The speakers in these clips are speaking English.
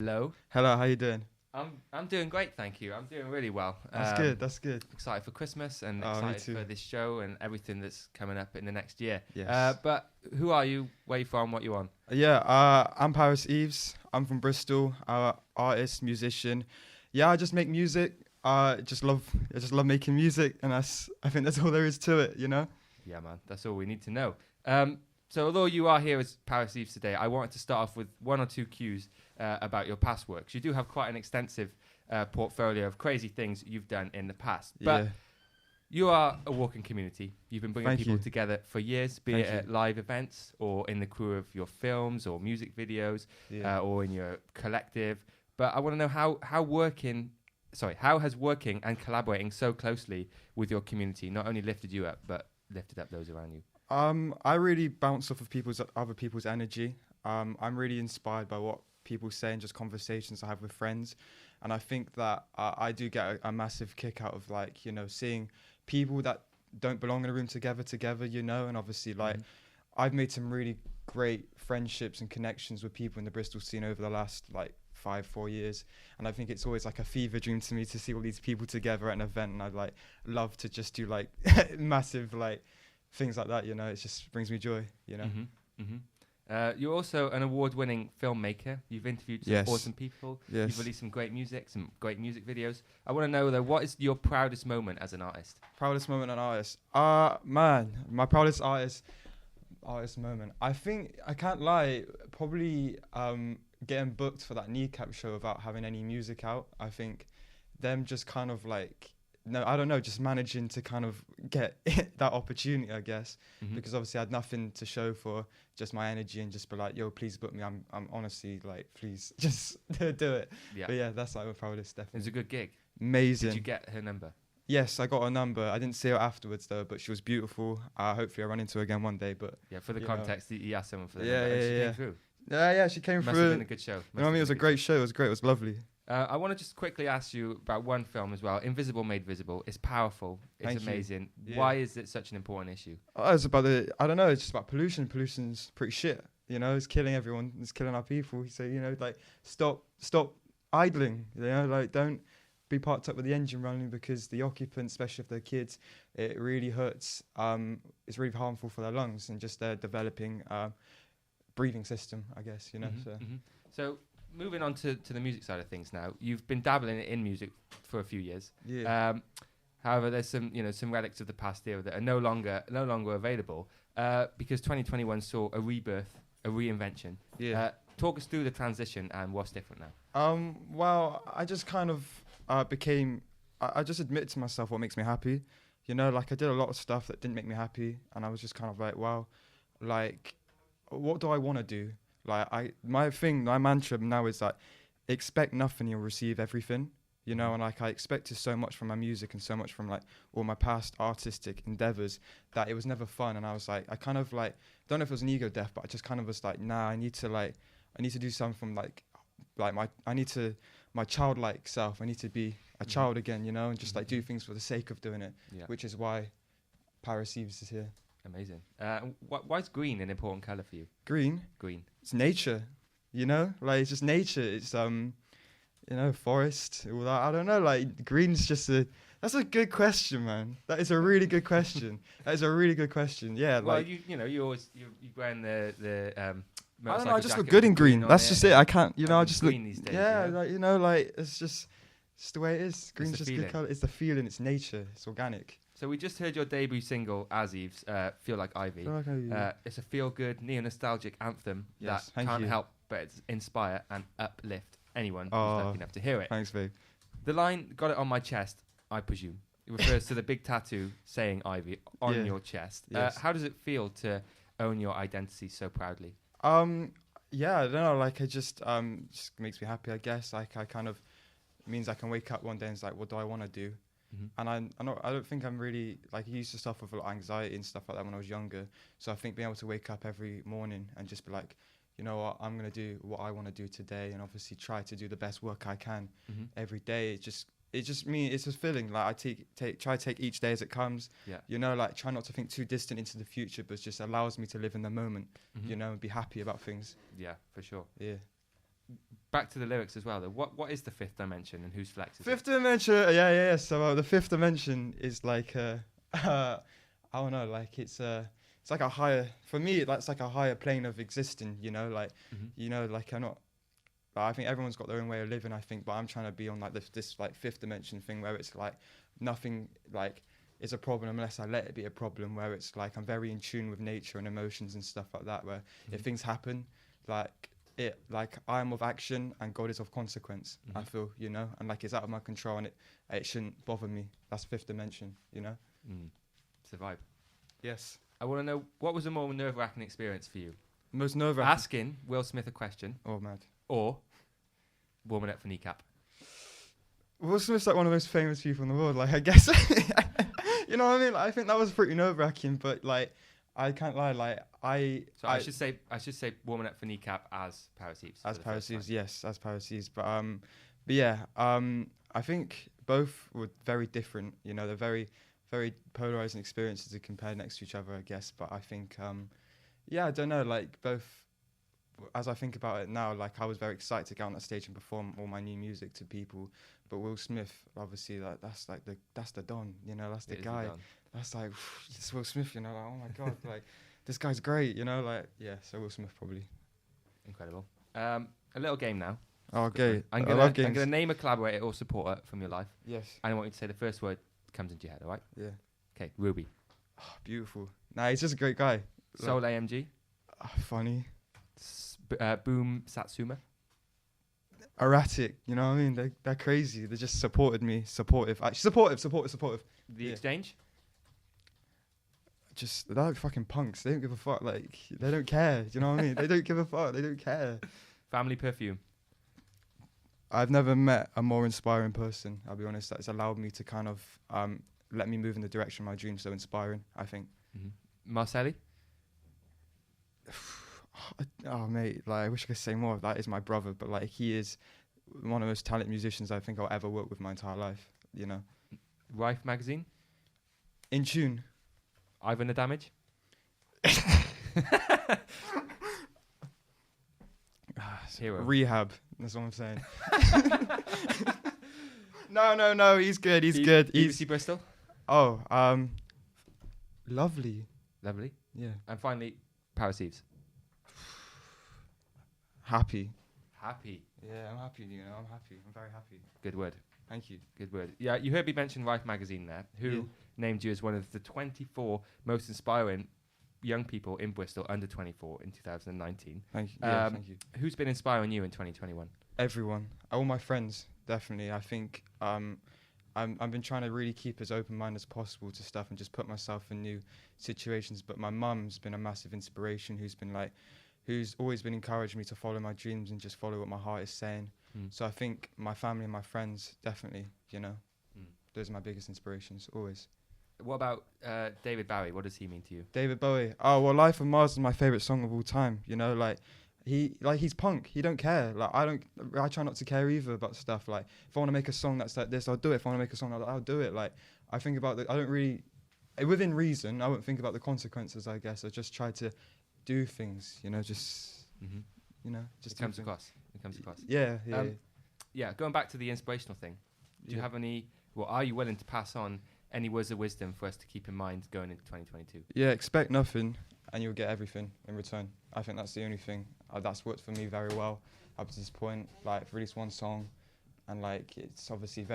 Hello. Hello, how you doing? I'm doing great, thank you. I'm doing really well. That's good. Excited for Christmas and Oh, me excited too. for this show and everything that's coming up in the next year. Yes. But who are you? Where you from? What you on? I'm Yves. I'm from Bristol. Artist, musician. Yeah, I just make music. I just love making music, and I think that's all there is to it. Yeah, man. That's all we need to know. So although you are here as Paris Eves today, I wanted to start off with one or two cues about your past works. You do have quite an extensive portfolio of crazy things you've done in the past. But Yeah. you are a walking community. You've been bringing Thank people you. together for years, be Thank it at live events or in the crew of your films or music videos Yeah. or in your collective. But I want to know how has working and collaborating so closely with your community not only lifted you up, but lifted up those around you? I really bounce off of other people's energy. I'm really inspired by what people say and just conversations I have with friends, and I think that I do get a massive kick out of seeing people that don't belong in a room together, and obviously I've made some really great friendships and connections with people in the Bristol scene over the last 4 years, and I think it's always like a fever dream to me to see all these people together at an event, and I'd love to just do massive things like that, it just brings me joy. You're also an award-winning filmmaker. You've interviewed some awesome people. Yes. You've released some great music videos. I want to know, though, what is your proudest moment as an artist? Proudest moment an artist? Man, my proudest artist moment. I think, I can't lie, probably getting booked for that Kneecap show without having any music out. I think them just kind of no, I don't know, just managing to kind of get that opportunity, I guess, because obviously I had nothing to show for, just my energy, and just be like, yo, please book me. I'm honestly please just do it. Yeah. But yeah, that's my proudest, definitely. It was a good gig. Amazing. Did you get her number? Yes, I got her number. I didn't see her afterwards though, but she was beautiful. Hopefully I run into her again one day. But yeah, for the context, you asked someone for the Yeah, number, and yeah, she yeah. came through. Yeah, she came Must through. have been a good show. You know what I mean? It was a great show. It was great. It was lovely. I want to just quickly ask you about one film as well, Invisible Made Visible. It's powerful. It's Thank you. amazing. Yeah. Why is it such an important issue? It's about I don't know, it's just about pollution. Pollution's pretty shit. It's killing everyone. It's killing our people. So, stop idling. Don't be parked up with the engine running, because the occupants, especially if they're kids, it really hurts. It's really harmful for their lungs and just their developing breathing system, I guess, So moving on to the music side of things now, you've been dabbling in music for a few years. Yeah. However, there's some relics of the past era that are no longer available because 2021 saw a rebirth, a reinvention. Yeah. Talk us through the transition and what's different now. Well, I just kind of I just admitted to myself what makes me happy. I did a lot of stuff that didn't make me happy, and I was just kind of what do I want to do? My mantra now is expect nothing, you'll receive everything. And I expected so much from my music and so much from all my past artistic endeavors that it was never fun. And I was I kind of don't know if it was an ego death, but I just kind of was nah, I need to do something my childlike self. I need to be a child again, and just do things for the sake of doing it, which is why Paris Eves is here. Amazing. Why is green an important colour for you? Green? It's nature, it's just nature. It's forest, all that. I don't know, green's just that's a good question, man. That is a really good question. Yeah. Well, you're wearing the I don't know, I just look good in green. That's just it. I can't, I just look. These days, it's just the way it is. Green's just good colour. It's the feeling. It's nature. It's organic. So we just heard your debut single, As Eves, Feel Like Ivy. It's a feel-good, neo-nostalgic anthem that can't help but inspire and uplift anyone who's lucky enough to hear it. Thanks, babe. The line, got it on my chest, I presume. It refers to the big tattoo saying Ivy on your chest. Yes. How does it feel to own your identity so proudly? Yeah, I don't know, it just makes me happy, I guess. I kind of means I can wake up one day and it's what do I want to do? And I don't think I'm really I used to suffer with a lot of anxiety and stuff like that when I was younger. So I think being able to wake up every morning and just be you know what, I'm gonna do what I want to do today, and obviously try to do the best work I can every day. It's fulfilling. I try to take each day as it comes. Yeah. Try not to think too distant into the future, but it just allows me to live in the moment. And be happy about things. Yeah, for sure. Yeah. back to the lyrics as well, though. What is the fifth dimension and whose flex is Fifth dimension, yeah. So the fifth dimension is like I don't know, like it's like a higher, for me that's like a higher plane of existing, you know, like like I'm not. I think everyone's got their own way of living, I think, but I'm trying to be on like this like fifth dimension thing where it's like nothing like is a problem unless I let it be a problem, where it's like I'm very in tune with nature and emotions and stuff like that, where if things happen, like I'm of action and God is of consequence. I feel, you know, and like it's out of my control and it shouldn't bother me. That's fifth dimension, you know. It's the vibe. Yes. I want to know, what was a more nerve-wracking experience for you? Most nerve-wracking. Asking Will Smith a question. Oh, mad. Or warming up for kneecap. Will Smith's like one of the most famous people in the world, like I guess. You know what I mean? Like, I think that was pretty nerve-wracking, but like I can't lie, like I should say warming up for kneecap as Paris Yves. As Paris Yves, yes, as Paris Yves. But yeah, I think both were very different. You know, they're very, very polarizing experiences to compare next to each other, I guess. But I think, yeah, I don't know, like both. As I think about it now, like I was very excited to get on that stage and perform all my new music to people. But Will Smith, obviously, like that's the Don, you know, that's the guy. That's like it's Will Smith, you know, like, oh my God, like this guy's great, you know, like yeah. So Will Smith probably. Incredible. A little game now. Oh, okay. I'm gonna name a collaborator or supporter from your life. Yes. And I want you to say the first word that comes into your head. All right? Yeah. Okay. Ruby. Oh, beautiful. Nah, he's just a great guy. Soul AMG. Funny. Boom Satsuma. Erratic, you know what I mean? They're crazy. They just supported me. Supportive. Actually, supportive. The Exchange. Just, they're like fucking punks. They don't give a fuck. Like, they don't care. Do you know what I mean? They don't give a fuck. They don't care. Family Perfume. I've never met a more inspiring person, I'll be honest. That's allowed me to kind of let me move in the direction of my dreams. So inspiring, I think. Marcelli. Oh mate, like I wish I could say more. That is my brother, but like he is one of the most talented musicians I think I'll ever work with my entire life. You know. Rife Magazine. In Tune. Ivan the Damage. Hero. Rehab. That's what I'm saying. No. He's good. He's good. BBC Bristol. Oh, lovely. Yeah. And finally, Paris Yves. Happy. Yeah, I'm happy. You know, I'm happy. I'm very happy. Good word. Thank you. Good word. Yeah, you heard me mention Rife Magazine there, who named you as one of the 24 most inspiring young people in Bristol under 24 in 2019. Thank you. Thank you. Who's been inspiring you in 2021? Everyone. All my friends, definitely. I think I've been trying to really keep as open mind as possible to stuff and just put myself in new situations. But my mum's been a massive inspiration, who's always been encouraging me to follow my dreams and just follow what my heart is saying. So I think my family and my friends, definitely, you know, those are my biggest inspirations, always. What about David Bowie? What does he mean to you? David Bowie. Oh, well, Life on Mars is my favourite song of all time, you know, like, he's punk. He don't care. Like, I try not to care either about stuff. Like, if I want to make a song that's like this, I'll do it. If I want to make a song, I'll do it. Like, I think about I don't really, within reason, I won't think about the consequences, I guess. I just try to do things, you know, just, you know, just it comes across. Yeah. Yeah, going back to the inspirational thing, do you have are you willing to pass on any words of wisdom for us to keep in mind going into 2022? Yeah, expect nothing and you'll get everything in return. I think that's the only thing. That's worked for me very well up to this point. Like, I've released one song and like it's obviously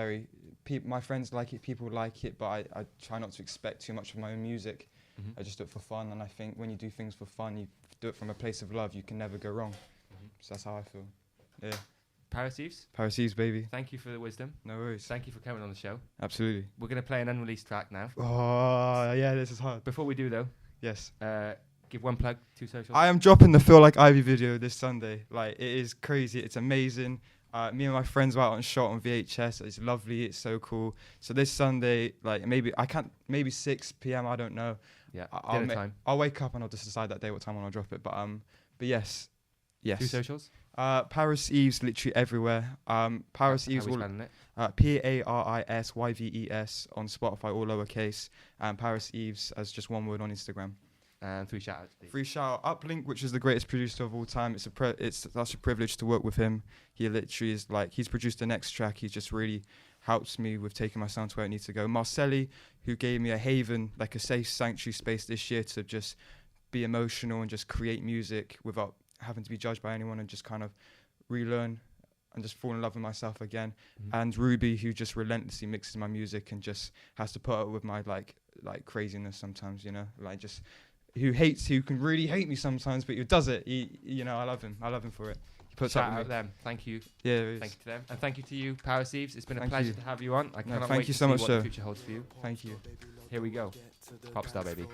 my friends like it, people like it, but I try not to expect too much of my own music. I just do it for fun, and I think when you do things for fun, you do it from a place of love, you can never go wrong. So that's how I feel. Yeah. Paris Yves? Paris Yves, baby. Thank you for the wisdom. No worries. Thank you for coming on the show. Absolutely. We're going to play an unreleased track now. Oh, yeah, this is hard. Before we do, though, yes. Give one plug, 2 socials. I am dropping the Feel Like Ivy video this Sunday. Like, it is crazy. It's amazing. Me and my friends were out on shot on VHS. It's lovely. It's so cool. So this Sunday, like maybe 6 p.m. I don't know. Yeah, I'll wake up and I'll just decide that day what time I'll drop it. But yes. 2 socials. Paris Yves, literally everywhere. Paris Yves, PARISYVES on Spotify, all lowercase, and Paris Yves as just one word on Instagram. And 3 shout-outs, please. Free shout out Uplink, which is the greatest producer of all time. It's such a privilege to work with him. He literally is like, he's produced the next track. He's just really helps me with taking my sound to where it needs to go. Marcelli, who gave me a haven, like a safe sanctuary space this year to just be emotional and just create music without having to be judged by anyone and just kind of relearn and just fall in love with myself again. And Ruby, who just relentlessly mixes my music and just has to put up with my like craziness sometimes, you know, like just who can really hate me sometimes, but who does it. You know, I love him for it. He puts Shout up out with me. them. Thank you. Yeah, Thank you to them. And thank you to you, Paris Yves. It's been a Thank pleasure you. to have you on. I cannot thank wait you to so see much, what sir. the future holds for you. Thank you. Here we go. Popstar, baby.